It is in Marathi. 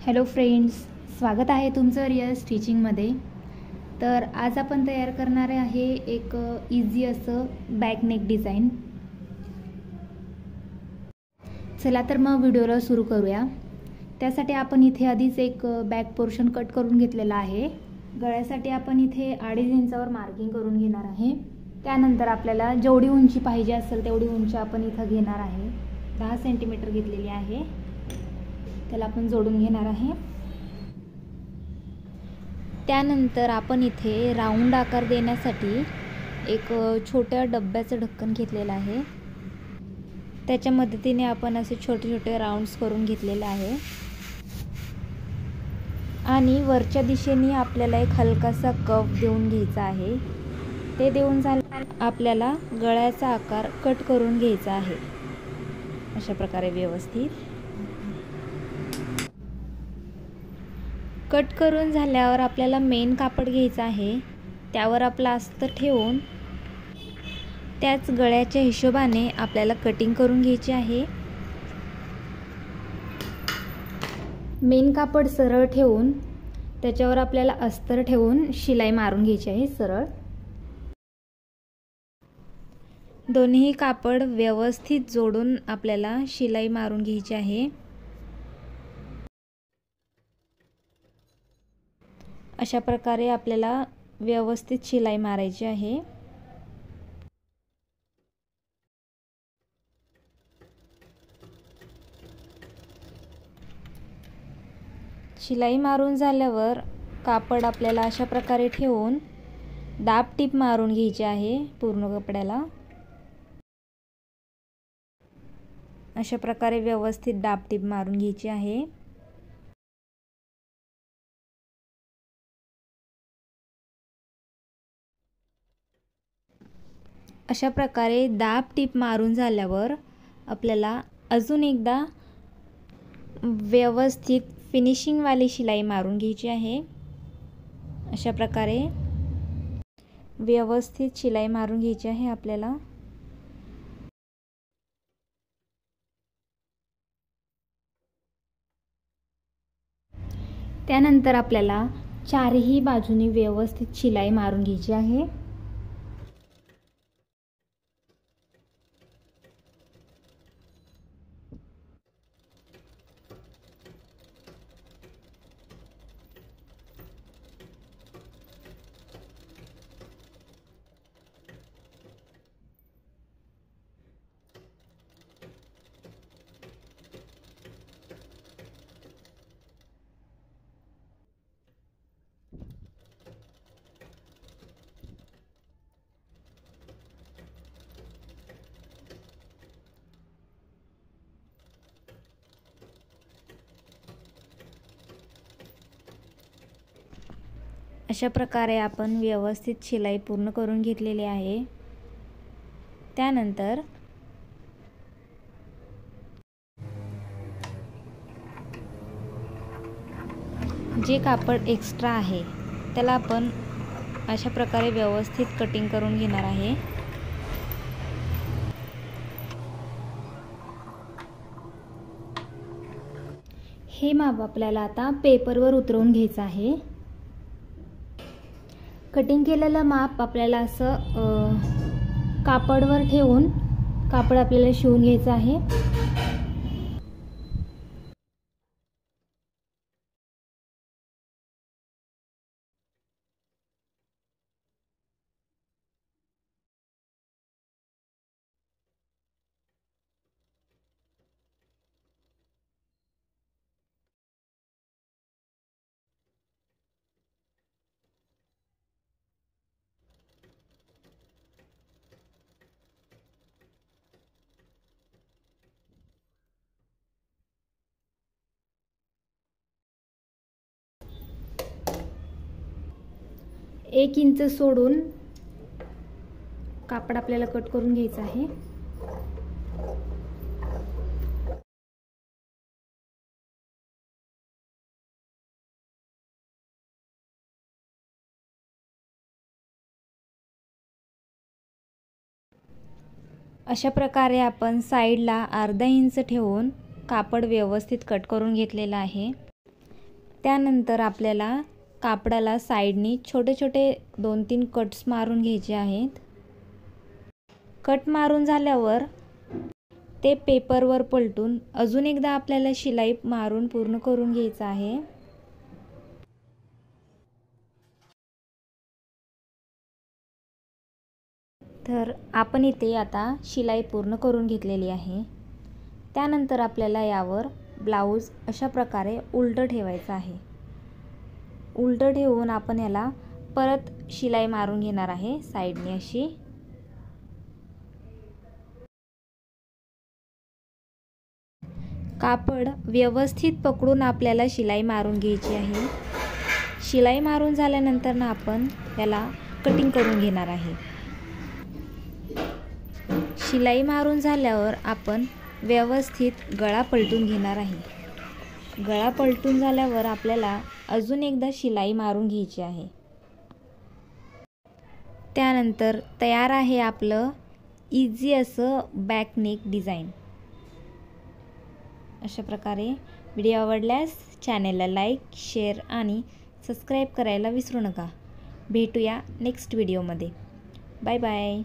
हॅलो फ्रेंड्स, स्वागत आहे तुमचं रियल स्टिचिंगमध्ये। तर आज आपण तयार करणार आहे एक इझी असं बॅक नेक डिझाईन। चला तर मग व्हिडिओला सुरू करूया। त्यासाठी आपण इथे आधीच एक बॅक पोर्शन कट करून घेतलेला आहे। गळ्यासाठी आपण इथे 2.5 इंचावर मार्किंग करून घेणार आहे। त्यानंतर आपल्याला जेवढी उंची पाहिजे असेल तेवढी उंची आपण इथं घेणार आहे। 10 सेंटीमीटर घेतलेली आहे, त्याला आपण जोडून घेणार आहे। त्यानंतर आपण इथे राऊंड आकार देण्यासाठी एक छोट्या डब्याचं ढक्कन घेतलेलं आहे। त्याच्या मदतीने आपण असे छोटे छोटे राऊंड्स करून घेतलेले आहे आणि वरच्या दिशेने आपल्याला एक हलकासा कप देऊन घ्यायचा आहे। ते देऊन झाल्यानंतर आपल्याला गळ्याचा आकार कट करून घ्यायचा आहे अशा प्रकारे व्यवस्थित। कट करून झाल्यावर आपल्याला मेन कापड घ्यायचं आहे, त्यावर आपला अस्तर ठेवून त्याच गळ्याच्या हिशोबाने आपल्याला कटिंग करून घ्यायची आहे। मेन कापड सरळ ठेवून त्याच्यावर आपल्याला अस्तर ठेवून शिलाई मारून घ्यायची आहे सरळ। दोन्ही कापड व्यवस्थित जोडून आपल्याला शिलाई मारून घ्यायची आहे। अशा प्रकारे आपल्याला व्यवस्थित शिलाई मारायची आहे। शिलाई मारून झाल्यावर कापड आपल्याला अशा प्रकारे ठेवून दाब टीप मारून घ्यायची आहे पूर्ण कपड्याला। अशा प्रकारे व्यवस्थित दाब टीप मारून घ्यायची आहे। अशा प्रकारे दाब टीप मारून झाल्यावर आपल्याला अजून एकदा व्यवस्थित फिनिशिंग वाली शिलाई मारून घ्यायची आहे। अशा प्रकारे व्यवस्थित शिलाई मारून घ्यायची आहे आपल्याला। त्यानंतर आपल्याला चारही बाजूनी व्यवस्थित शिलाई मारून घ्यायची आहे। अशा प्रकारे आपण व्यवस्थित शिलाई पूर्ण करून घेतलेली आहे। त्यानंतर जे कापड एक्स्ट्रा आहे त्याला आपण अशा प्रकारे व्यवस्थित कटिंग करून घेणार आहे। हे माप आपल्याला आता पेपरवर उतरवून घ्यायचं आहे। कटिंग केलेलं माप आपल्याला असं कापडवर ठेवून कापड आपल्याला शिवून घ्यायचं आहे। एक इंच सोडून कापड आपल्याला कट करून घ्यायचं आहे। अशा प्रकारे आपण साइडला अर्धा इंच ठेवून कापड व्यवस्थित कट करून घेतलेला आहे। त्यानंतर आपल्याला कापडाला साईडनी छोटे छोटे 2-3 कट्स मारून घ्यायचे आहेत। कट मारून झाल्यावर ते पेपरवर पलटून अजून एकदा आपल्याला शिलाई मारून पूर्ण करून घ्यायचं आहे। तर आपण इथे आता शिलाई पूर्ण करून घेतलेली आहे। त्यानंतर आपल्याला यावर ब्लाऊज अशा प्रकारे उलट ठेवायचं आहे। उलट ठेवून आपण याला परत शिलाई मारून घेणार आहे साईडने अशी। कापड व्यवस्थित पकडून आपल्याला शिलाई मारून घ्यायची आहे। शिलाई मारून झाल्यानंतर ना आपण याला कटिंग करून घेणार आहे। शिलाई मारून झाल्यावर आपण व्यवस्थित गळा पलटून घेणार आहे। गळा पलटून झाल्यावर आपल्याला अजून एकदा शिलाई मारून घ्यायची आहे। त्यानंतर तयार आहे आपलं इझी असं बॅक नेक डिझाइन। अशा प्रकारे व्हिडिओ आवडल्यास चॅनेलला लाईक, शेअर आणि सबस्क्राईब करायला विसरू नका। भेटूया नेक्स्ट व्हिडिओमध्ये। Bye bye.